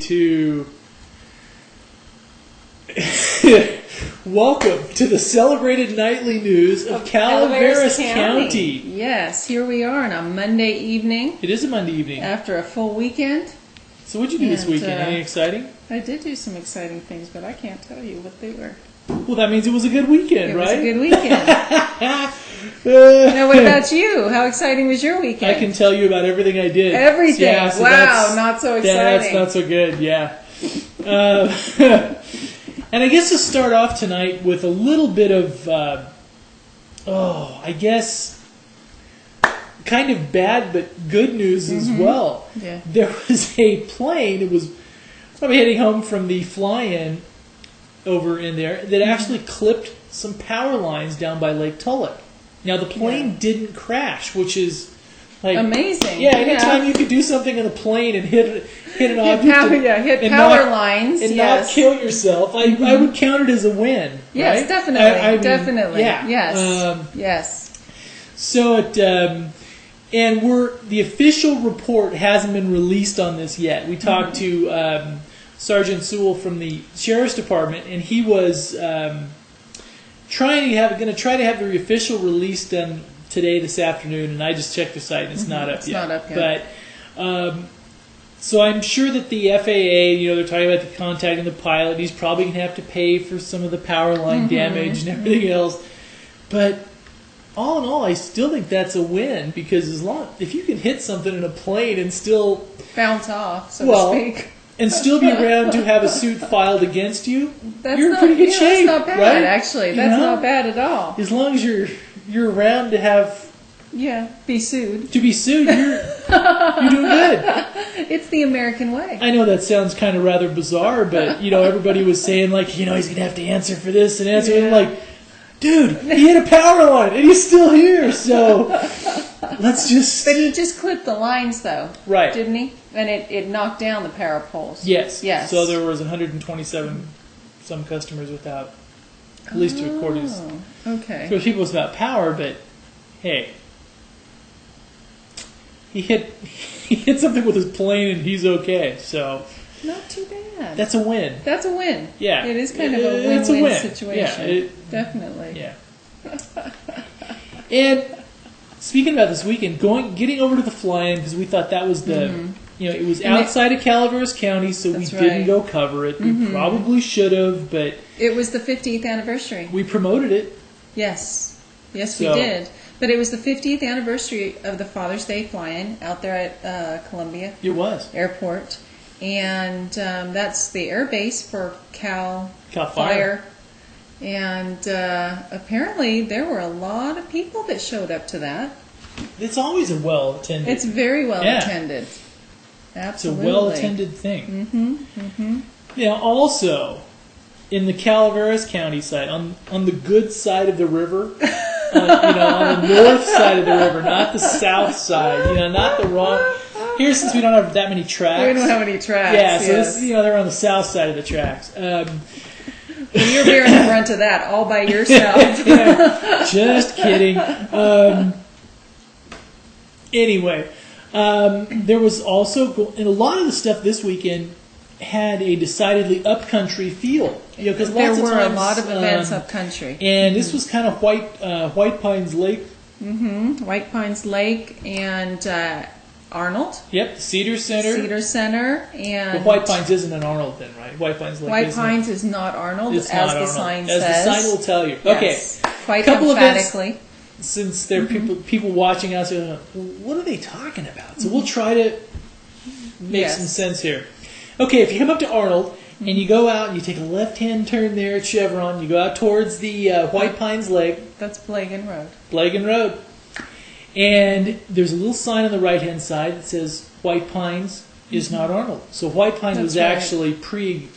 to welcome to the celebrated nightly news of Calaveras County. Yes, here we are on a Monday evening. It is a Monday evening. After a full weekend. So what'd you do this weekend? Anything exciting? I did do some exciting things, but I can't tell you what they were. Well, that means it was a good weekend, right? It was a good weekend. Now, what about you? How exciting was your weekend? I can tell you about everything I did. Everything? Yeah, so wow, not so exciting. Yeah, that's not so good, yeah. And I guess to start off tonight with a little bit of, I guess, kind of bad but good news as well. Yeah. There was a plane, it was probably heading home from the fly-in over in there, that actually clipped some power lines down by Lake Tulloch. Now, the plane didn't crash, which is like amazing. Yeah, anytime you could do something in a plane and hit an object, hit power lines, and not kill yourself, I would count it as a win. Yes, right? definitely, I mean, definitely. Yeah. Yes, yes. So it, and the official report hasn't been released on this yet. We talked to Sergeant Sewell from the Sheriff's Department, and he was going to try to have the official release done today, this afternoon, and I just checked the site and it's not up yet. Not up yet. But so I'm sure that the FAA, they're talking about contacting the pilot. He's probably going to have to pay for some of the power line damage and everything else. But all in all, I still think that's a win, because if you can hit something in a plane and still bounce off, so to speak, and still be around to have a suit filed against you, you're in pretty good That's shape. not bad, right? actually. That's not bad at all. As long as you're around to have be sued. To be sued, you're doing good. It's the American way. I know that sounds kind of rather bizarre, but everybody was saying he's gonna have to answer for this and answer. And I'm like, dude, he hit a power line and he's still here. So let's just. But he just clipped the lines, though, right? Didn't he? And it knocked down the power poles. Yes. Yes. So there was 127 some customers without, at least according to. Okay. So people was about power, but hey. He hit something with his plane and he's okay. So not too bad. That's a win. That's a win. Yeah, it is kind of a win-win situation. Yeah, definitely. Yeah. And speaking about this weekend, getting over to the fly-in, because we thought that was the it was outside of Calaveras County, so we didn't go cover it. We probably should have, but it was the 50th anniversary. We promoted it. Yes, we did. But it was the 50th anniversary of the Father's Day fly-in out there at Columbia. It was. Airport. And that's the air base for Cal Fire. And apparently there were a lot of people that showed up to that. It's always a well-attended. It's very well-attended. Absolutely. It's a well-attended thing. Now, also, in the Calaveras County side, on the good side of the river... on the north side of the river, not the south side. Not the wrong. Here, since we don't have that many tracks, we don't have any tracks. Yeah, so this, they're on the south side of the tracks. And you're bearing the brunt of that all by yourself. Just kidding. Anyway, there was also, and a lot of the stuff this weekend had a decidedly upcountry feel. Because there were a lot of events upcountry, and this was kind of White Pines Lake. White Pines Lake and Arnold. Yep, the Cedar Center. And but White Pines isn't in Arnold then, right? White Pines Lake. White Pines is not Arnold, as the sign says. As the sign will tell you. Yes. Okay, quite emphatically. Since there are people watching us, what are they talking about? So we'll try to make some sense here. Okay, if you come up to Arnold and you go out and you take a left-hand turn there at Chevron, you go out towards the White Pines Lake. That's Blagan Road. Blagan Road. And there's a little sign on the right-hand side that says White Pines is not Arnold. So White Pines was actually predated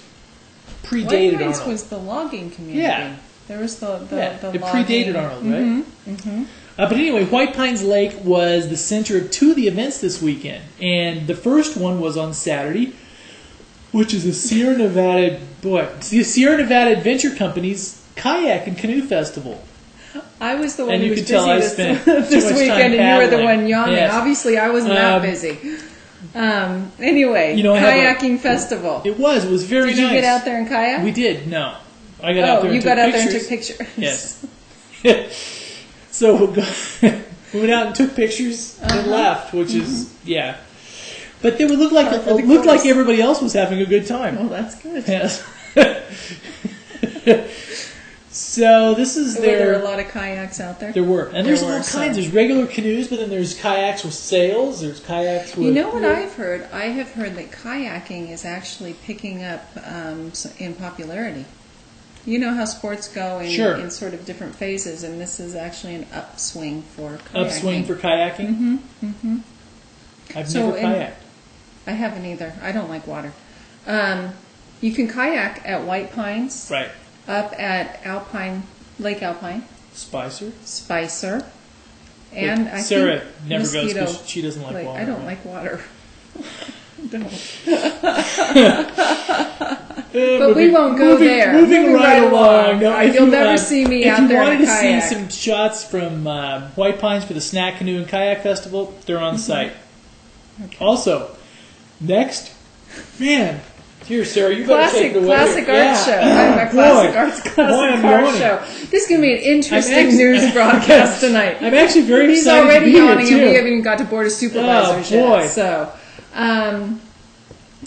Arnold. White Pines was the logging community. Yeah. There was the it logging. predated Arnold, right? But anyway, White Pines Lake was the center of two of the events this weekend. And the first one was on Saturday, which is the Sierra Nevada Adventure Company's Kayak and Canoe Festival. I was the one and who you was could tell I busy spent this weekend, and you were the one yawning. Yes. Obviously, I wasn't that busy. Anyway, kayaking festival. It was very nice. Did you get out there and kayak? We did. No, I got out there. You and got took out there and pictures. took pictures. Yes. So we went out and took pictures and left, which is But it looked like everybody else was having a good time. Oh, that's good. Yes. So this is Were there a lot of kayaks out there? There were, and there's all kinds. There's regular canoes, but then there's kayaks with sails. There's kayaks with. You know what I've heard? I have heard that kayaking is actually picking up in popularity. You know how sports go in sort of different phases, and this is actually an upswing for kayaking. Upswing for kayaking? Mm-hmm. Mm-hmm. I've never kayaked. I haven't either. I don't like water. You can kayak at White Pines. Right. Up at Lake Alpine. Spicer. And I Sarah think never Mosquito goes because she doesn't like water. I don't like water. Don't. But we won't go there. Moving right along. No, you'll never see me out there in a kayak. If you wanted to see some shots from White Pines for the Snack Canoe and Kayak Festival, they're on the site. Okay. Also, next, man, here, Sarah, you better take it away. Classic art show. Classic art show. This is going to be an interesting news broadcast tonight. I'm actually very He's excited already to be yawning, here, and we haven't even got to Board of Supervisors yet. So,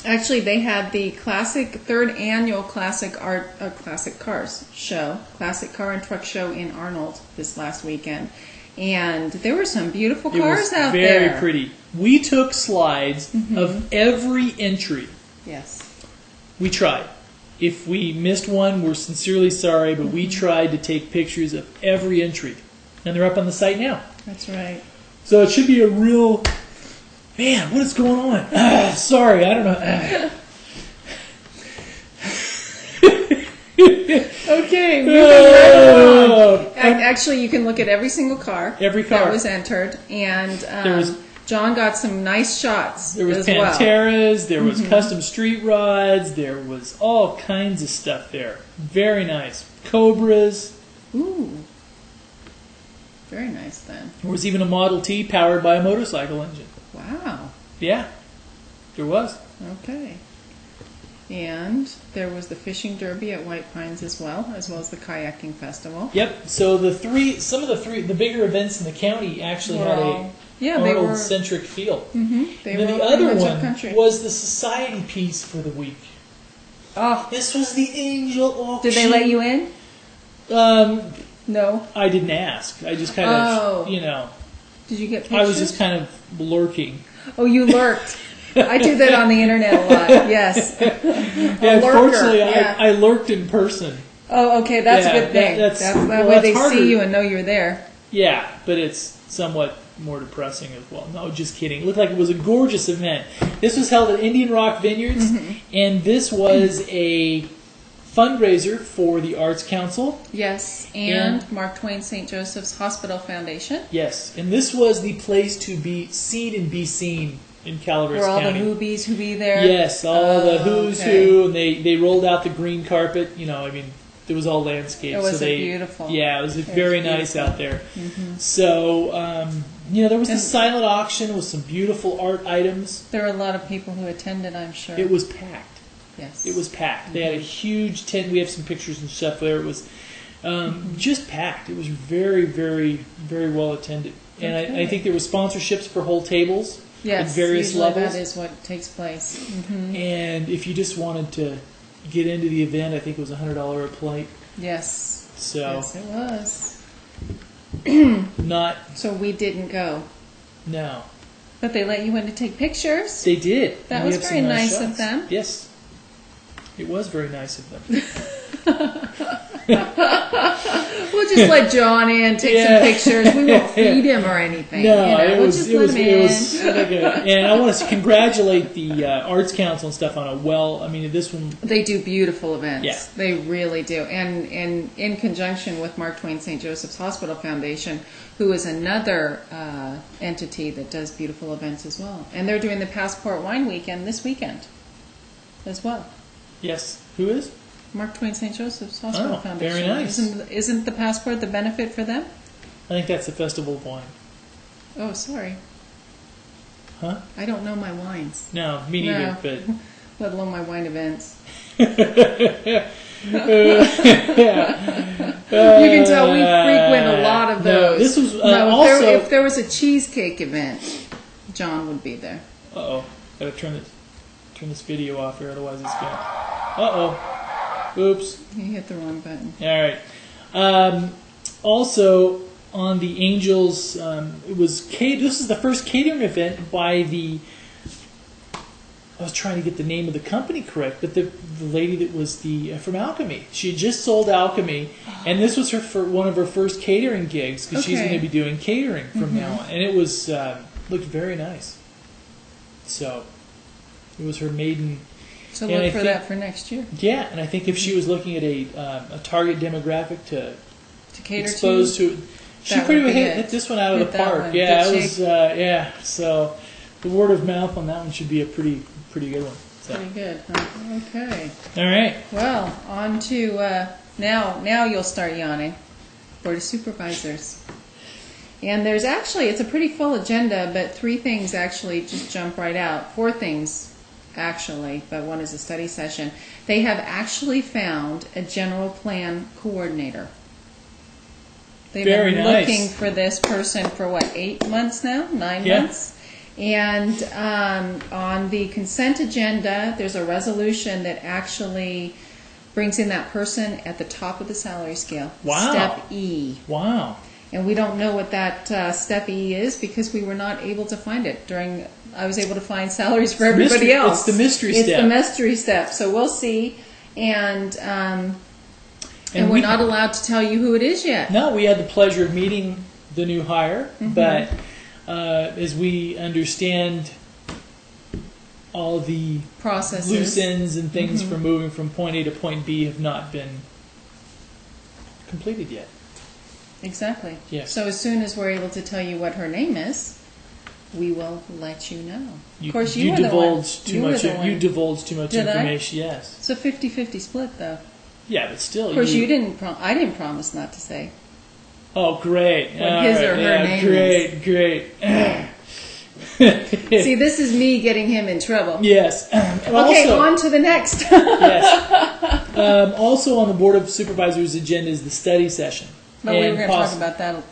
actually, they had the third annual Classic Car and Truck Show in Arnold this last weekend. And there were some beautiful cars out there. Very pretty. We took slides of every entry. Yes. We tried. If we missed one, we're sincerely sorry, but we tried to take pictures of every entry. And they're up on the site now. That's right. So it should be a real... Man, what is going on? Sorry, I don't know. Okay, moving right along. Actually, you can look at every single car. Every car. That was entered. And John got some nice shots. There was Panteras, there was custom street rods, there was all kinds of stuff there. Very nice. Cobras. Ooh. Very nice then. There was even a Model T powered by a motorcycle engine. Wow. Yeah, there was. Okay. And there was the fishing derby at White Pines as well as the kayaking festival. Yep. So the bigger events in the county actually had a Arnold-centric feel. Mm-hmm. And then the other one was the society piece for the week. Oh. This was the Angel Auction. Did they let you in? No. I didn't ask. I just kind of, Did you get pictures? I was just kind of lurking. Oh, you lurked. I do that on the internet a lot. Yes. Unfortunately, I lurked in person. Oh, okay. That's a good thing. That way they see you and know you're there. Yeah, but it's somewhat more depressing as well. No, just kidding. It looked like it was a gorgeous event. This was held at Indian Rock Vineyards, and this was a fundraiser for the Arts Council. Yes, and Mark Twain St. Joseph's Hospital Foundation. Yes, and this was the place to be seen and be seen in Calaveras County. Were all the whobies who be there? Yes, all the who's who, and they rolled out the green carpet. It was all landscape. It was beautiful. Yeah, it was very nice out there. Mm-hmm. So, there was a silent auction with some beautiful art items. There were a lot of people who attended, I'm sure. It was packed. Yes. It was packed. They had a huge tent. We have some pictures and stuff there. It was just packed. It was very, very, very well attended. And I think there were sponsorships for whole tables at various levels. That is what takes place. Mm-hmm. And if you just wanted to get into the event, I think it was $100 a plate. Yes. So yes, it was. So we didn't go. No. But they let you in to take pictures. They did. That was very nice of them. Yes. It was very nice of them. We'll just let John in, take some pictures. We won't feed him or anything. No, we'll just let him in. And I want to congratulate the Arts Council and stuff on this one. They do beautiful events. Yeah. They really do. And in conjunction with Mark Twain St. Joseph's Hospital Foundation, who is another entity that does beautiful events as well. And they're doing the Passport Wine Weekend this weekend as well. Yes. Who is? Mark Twain St. Joseph's Hospital Foundation. Very nice. Isn't the Passport the benefit for them? I think that's the Festival of Wine. Oh, sorry. Huh? I don't know my wines. No, me neither. No. But Let alone my wine events. yeah. You can tell we frequent a lot of those. No, this was no, also. if there was a cheesecake event, John would be there. Uh-oh. Gotta turn this video off here, otherwise it's gonna... Uh-oh. Oops. You hit the wrong button. All right. Also, on the Angels, it was this is the first catering event by the... I was trying to get the name of the company correct, but the lady that was from Alchemy. She had just sold Alchemy, and this was one of her first catering gigs, because she's going to be doing catering from now on. And it was looked very nice. So it was her maiden. So look for that for next year. Yeah, and I think if she was looking at a target demographic to cater expose to, she pretty much hit this one out of the park. One. Yeah, it was. Yeah, so the word of mouth on that one should be a pretty good one. So. Pretty good, huh? Okay. All right. Well, on to now you'll start yawning. Board of Supervisors. And there's it's a pretty full agenda, but 3 things actually just jump right out. 4 things, actually, but one is a study session. They have actually found a general plan coordinator. They've been looking for this person for, 8 months now? 9 months? And on the consent agenda, there's a resolution that actually brings in that person at the top of the salary scale. Wow. Step E. Wow. And we don't know what that step E is because we were not able to find it I was able to find salaries for everybody else. It's the mystery step. It's the mystery step. So we'll see. And we're not allowed to tell you who it is yet. No, we had the pleasure of meeting the new hire, but as we understand all the processes, loose ends and things for moving from point A to point B have not been completed yet. Exactly. Yes. So as soon as we're able to tell you what her name is, we will let you know. Of course, you divulged too much. You divulged too much information. Yes. It's a 50-50 split, though. Yeah, but still. Of course, you didn't. I didn't promise not to say. Oh, great! What his or her name is. Great. See, this is me getting him in trouble. Yes. Okay, on to the next. Yes. Also on the Board of Supervisors' agenda is the study session. But we were going to talk about that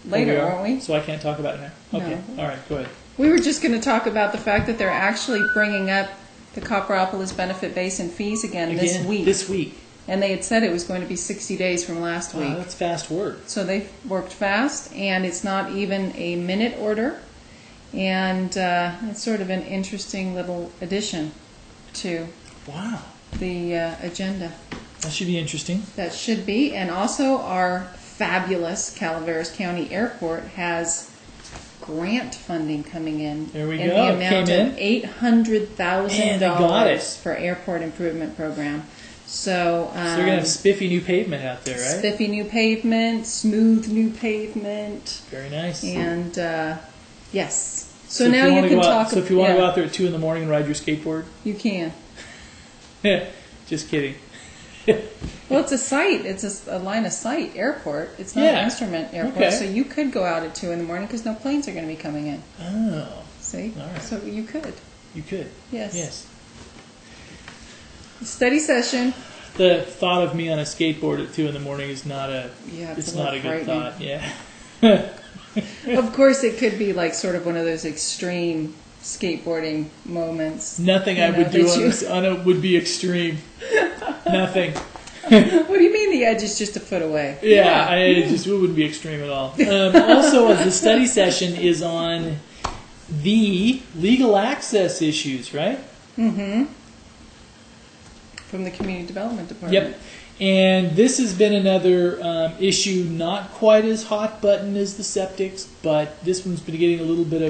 later, weren't we? So I can't talk about it now? Okay. No. All right, go ahead. We were just going to talk about the fact that they're actually bringing up the Copperopolis benefit base and fees again this week. This week. And they had said it was going to be 60 days from last week. That's fast work. So they worked fast, and it's not even a minute order. And it's sort of an interesting little addition to the agenda. That should be interesting. That should be. And also our fabulous Calaveras County Airport has grant funding coming in. There we go. The amount of $800,000 for airport improvement program. So they're going to have spiffy new pavement out there, right? Spiffy new pavement, smooth new pavement. Very nice. And yes. So now you can talk. So if you want to go out there at 2 a.m. and ride your skateboard, you can. Just kidding. Well, it's a site. It's a line of sight airport. It's not an instrument airport. Okay. So you could go out at 2 a.m. because no planes are going to be coming in. Oh. See? All right. So you could. You could. Yes. Yes. Study session. The thought of me on a skateboard at 2 a.m. is not a. It's not a good thought. Yeah. Of course, it could be like sort of one of those extreme skateboarding moments. Nothing I would do on it would be extreme. Nothing. What do you mean the edge is just a foot away? Yeah. It wouldn't be extreme at all. Also, the study session is on the legal access issues, right? Mm-hmm. From the Community Development Department. Yep. And this has been another issue, not quite as hot button as the septics, but this one's been getting a little bit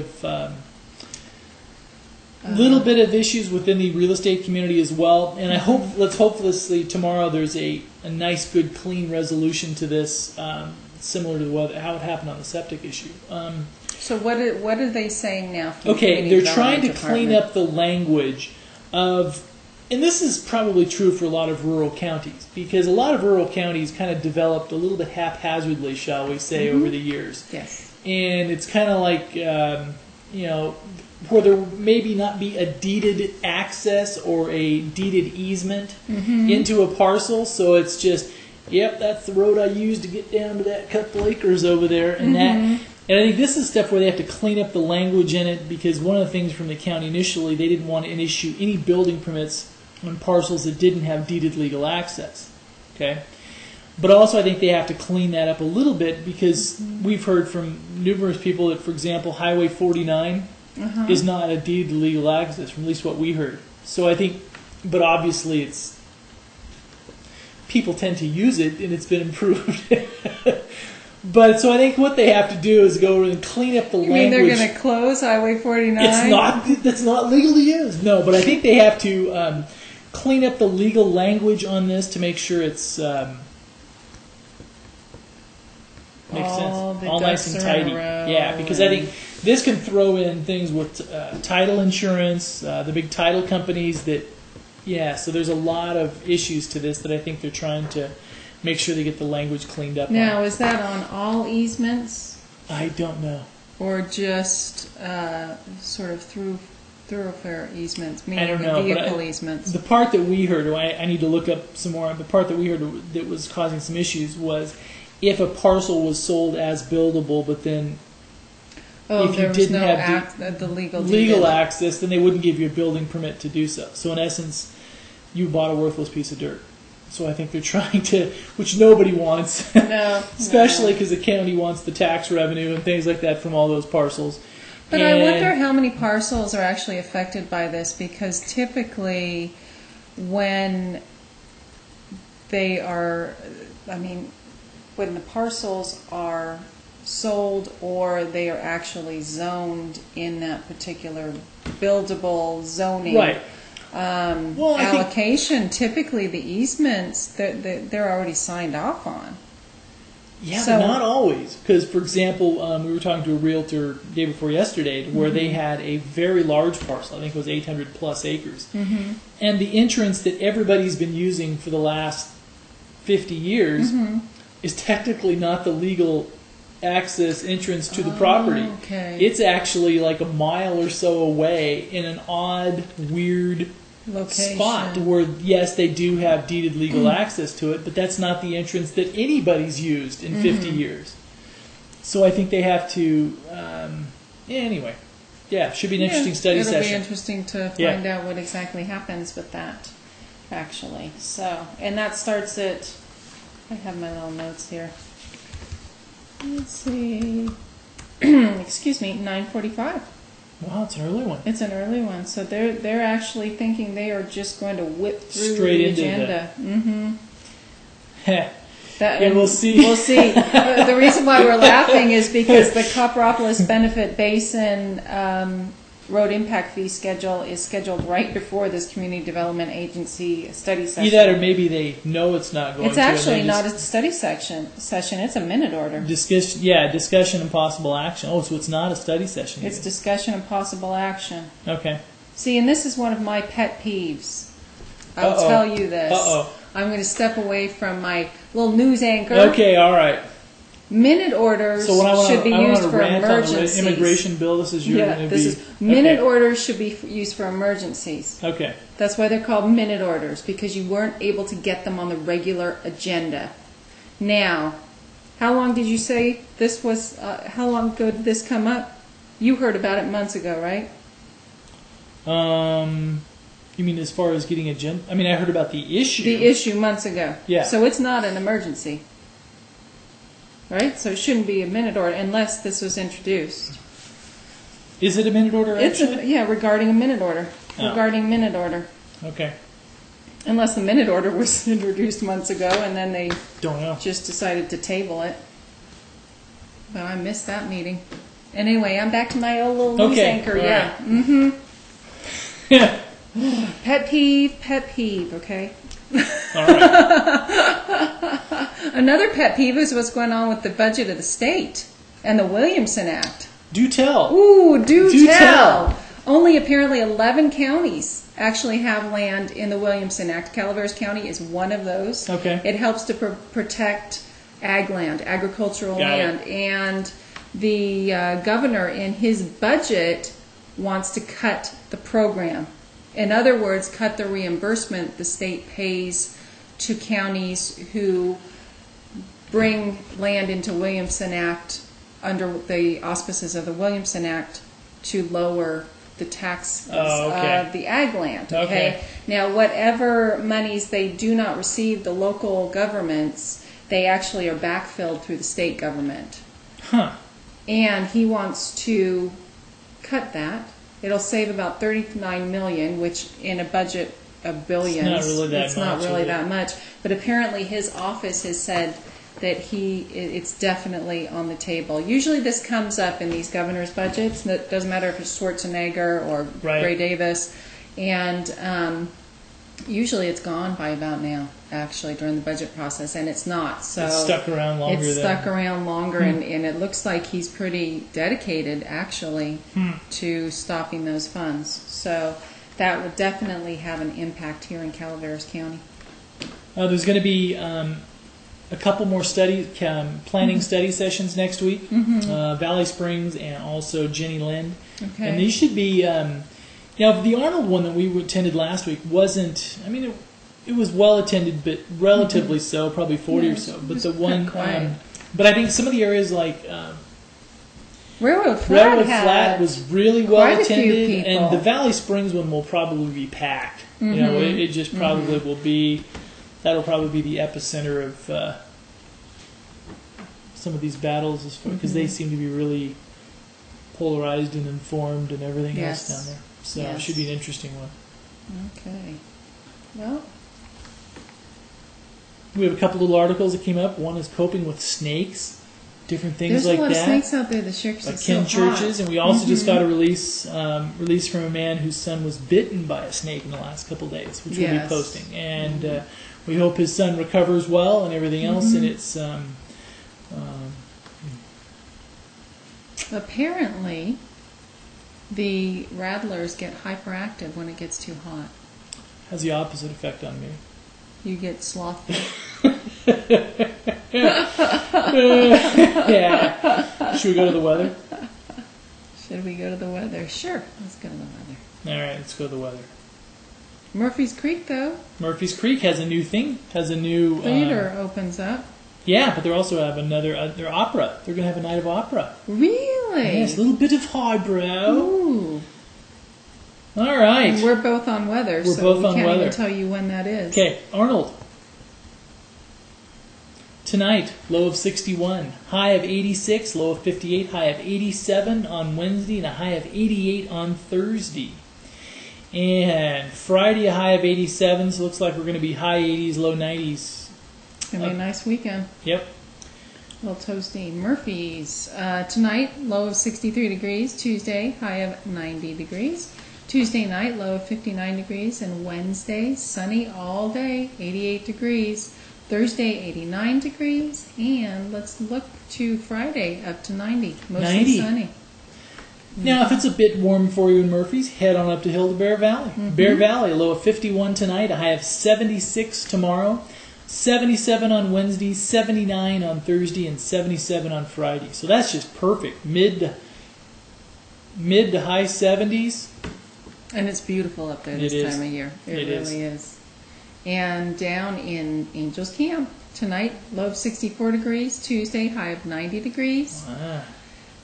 of issues within the real estate community as well. And hopefully tomorrow there's a nice, good, clean resolution to this, similar to how it happened on the septic issue. So what are they saying now? Okay, they're trying to clean up the language of. And this is probably true for a lot of rural counties, because a lot of rural counties kind of developed a little bit haphazardly, shall we say, over the years. Yes. And it's kind of like, where there maybe not be a deeded access or a deeded easement into a parcel. So it's just, yep, that's the road I used to get down to that couple acres over there, and that. And I think this is stuff where they have to clean up the language in it, because one of the things from the county initially, they didn't want to issue any building permits on parcels that didn't have deeded legal access. Okay. But also I think they have to clean that up a little bit, because we've heard from numerous people that, for example, Highway 49 is not a deed to legal access, from at least what we heard. So I think, but obviously it's, people tend to use it and it's been improved. But so I think what they have to do is go and clean up the language. You mean they're going to close Highway 49? That's not legal to use. No, but I think they have to clean up the legal language on this to make sure it's makes sense. All nice and tidy. Yeah, because I think this can throw in things with title insurance, the big title companies that, so there's a lot of issues to this that I think they're trying to make sure they get the language cleaned up. Now, is that on all easements? I don't know. Or just sort of thoroughfare easements, I don't meaning know, vehicle easements? The part that we heard, I need to look up some more, the part that we heard that was causing some issues was if a parcel was sold as buildable, but then if you didn't have the legal access, then they wouldn't give you a building permit to do so. So in essence, you bought a worthless piece of dirt. So I think they're trying to, which nobody wants, especially because the county wants the tax revenue and things like that from all those parcels. But I wonder how many parcels are actually affected by this, because typically when they are, when the parcels are sold or they are actually zoned in that particular buildable zoning allocation, typically the easements they're already signed off on. Yeah, but not always. Because, for example, we were talking to a realtor day before yesterday where they had a very large parcel. I think it was 800 plus acres. And the entrance that everybody's been using for the last 50 years is technically not the legal access entrance to the property. Okay. It's actually like a mile or so away in an odd, weird location spot where, yes, they do have deeded legal access to it, but that's not the entrance that anybody's used in 50 years. So I think they have to, anyway. Yeah, should be an interesting study session. It'll be interesting to find out what exactly happens with that, actually. So, and that starts at, I have my little notes here. Let's see. Excuse me, 9:45. Wow, it's an early one. It's an early one. So they're actually thinking they are just going to whip through straight the into agenda. Yeah, we'll see. We'll see. The reason why we're laughing is because the Copperopolis Benefit Basin road impact fee schedule is scheduled right before this Community Development Agency study session. Either that or maybe they know it's not going to. It's actually not a study session. It's a minute order. Discussion and possible action. Oh, so it's not a study session. It's discussion and possible action. Okay. See, and this is one of my pet peeves. I'll tell you this. I'm going to step away from my little news anchor. Okay, all right. Minute orders should be used for emergencies. On the immigration bill, this is minute orders should be used for emergencies. Okay. That's why they're called minute orders, because you weren't able to get them on the regular agenda. Now, how long did you say this was? How long ago did this come up? You heard about it months ago, right? You mean as far as getting agenda? I mean, I heard about the issue. The issue months ago. Yeah. So it's not an emergency. Right? So it shouldn't be a minute order unless this was introduced. Is it a minute order, actually? Regarding a minute order. Regarding minute order. Okay. Unless the minute order was introduced months ago and then they just decided to table it. But I missed that meeting. Anyway, I'm back to my old little news anchor. All yeah. Right. Mm-hmm. Yeah. Pet peeve, okay? All right. Another pet peeve is what's going on with the budget of the state and the Williamson Act. Do tell. Ooh, do tell. Only apparently 11 counties actually have land in the Williamson Act. Calaveras County is one of those. Okay. It helps to protect ag land, agricultural land. And the governor in his budget wants to cut the program. In other words, cut the reimbursement the state pays to counties who bring land into Williamson Act under the auspices of the Williamson Act to lower the taxes of the ag land. Okay? Now, whatever monies they do not receive, the local governments, they actually are backfilled through the state government. Huh. And he wants to cut that. It'll save about $39 million, which in a budget of billions, it's not really that much. But apparently his office has said that it's definitely on the table. Usually this comes up in these governor's budgets. It doesn't matter if it's Schwarzenegger or Gray Davis. And usually it's gone by about now, actually, during the budget process, and it's not. So it's stuck around longer. It's stuck around longer, and it looks like he's pretty dedicated, actually, to stopping those funds. So that would definitely have an impact here in Calaveras County. There's going to be a couple more planning study sessions next week. Valley Springs and also Jenny Lind. Okay. And these should be... now, the Arnold one that we attended last week wasn't... I mean, it was well attended, but relatively so, probably 40 or so. But the one... but I think some of the areas like... Railroad Flat was really well attended, and the Valley Springs one will probably be packed. You know, it just probably will be... That'll probably be the epicenter of some of these battles, because they seem to be really polarized and informed and everything else down there. So it should be an interesting one. Okay. Well, we have a couple little articles that came up. One is coping with snakes, different things like that. There's a lot of snakes out there. The shirks like are Ken so hot. Churches, and we also just got a release from a man whose son was bitten by a snake in the last couple of days, which we'll be posting. And we hope his son recovers well and everything else. And it's apparently the rattlers get hyperactive when it gets too hot. Has the opposite effect on me. You get slothful. Yeah. Should we go to the weather? Should we go to the weather? Sure. Let's go to the weather. All right, let's go to the weather. Murphy's Creek, though. Murphy's Creek has a new thing. Has a new theater opens up. Yeah, but they also have their opera. They're going to have a night of opera. Really? Yes, a little bit of highbrow. Ooh. All right. And we're both on weather, so we can't even tell you when that is. Okay, Arnold. Tonight, low of 61, high of 86, low of 58, high of 87 on Wednesday, and a high of 88 on Thursday. And Friday, a high of 87, so it looks like we're going to be high 80s, low 90s. It's going to be a nice weekend. Yep. A little toasty. Murphy's. Tonight, low of 63 degrees. Tuesday, high of 90 degrees. Tuesday night, low of 59 degrees. And Wednesday, sunny all day, 88 degrees. Thursday, 89 degrees. And let's look to Friday, up to 90. Mostly sunny. Now, if it's a bit warm for you in Murphy's, head on up to Hill to Bear Valley. Bear Valley, a low of 51 tonight, a high of 76 tomorrow. 77 on Wednesday, 79 on Thursday, and 77 on Friday. So that's just perfect. Mid to high 70s. And it's beautiful up there this time of year. It really is. And down in Angels Camp, tonight, low of 64 degrees. Tuesday, high of 90 degrees. Wow.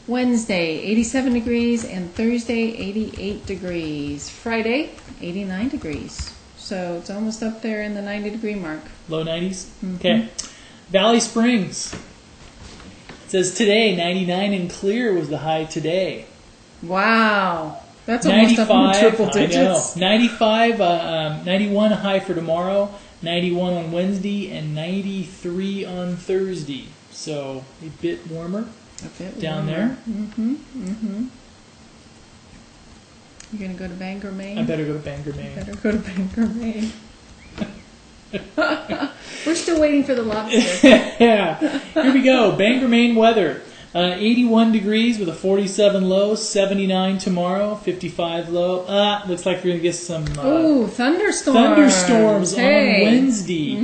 Wednesday, 87 degrees. And Thursday, 88 degrees. Friday, 89 degrees. So it's almost up there in the 90-degree mark. Low 90s? Okay. Valley Springs. It says today, 99 and clear was the high today. Wow. That's almost up in triple digits. I know. 95, 91 high for tomorrow, 91 on Wednesday, and 93 on Thursday. So a bit warmer down there. You going to go to Bangor, Maine? I better go to Bangor, Maine. We're still waiting for the lobster. Yeah. Here we go. Bangor, Maine weather. 81 degrees with a 47 low, 79 tomorrow, 55 low. Looks like we're going to get some thunderstorms on Wednesday.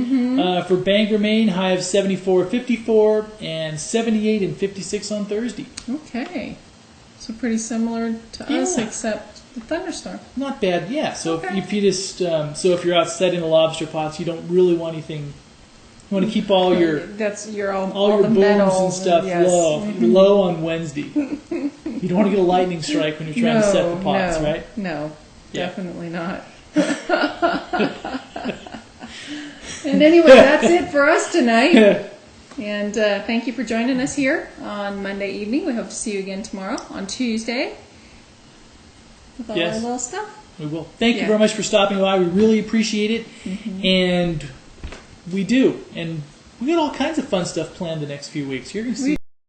For Bangor, Maine, high of 74, 54, and 78 and 56 on Thursday. Okay. So pretty similar to us, Yeah. except the thunderstorm. Not bad, yeah. So Okay. if you just if you're out setting the lobster pots, you don't really want anything. You want to keep all your all your the booms metal and stuff yes. low on Wednesday. You don't want to get a lightning strike when you're trying to set the pots, no, right? No, Yeah. definitely not. And anyway, that's it for us tonight. And thank you for joining us here on Monday evening. We hope to see you again tomorrow on Tuesday with all Yes. our little stuff. We will. Thank you Yeah. very much for stopping by. We really appreciate it, and we do. And we got all kinds of fun stuff planned the next few weeks. You're going to see.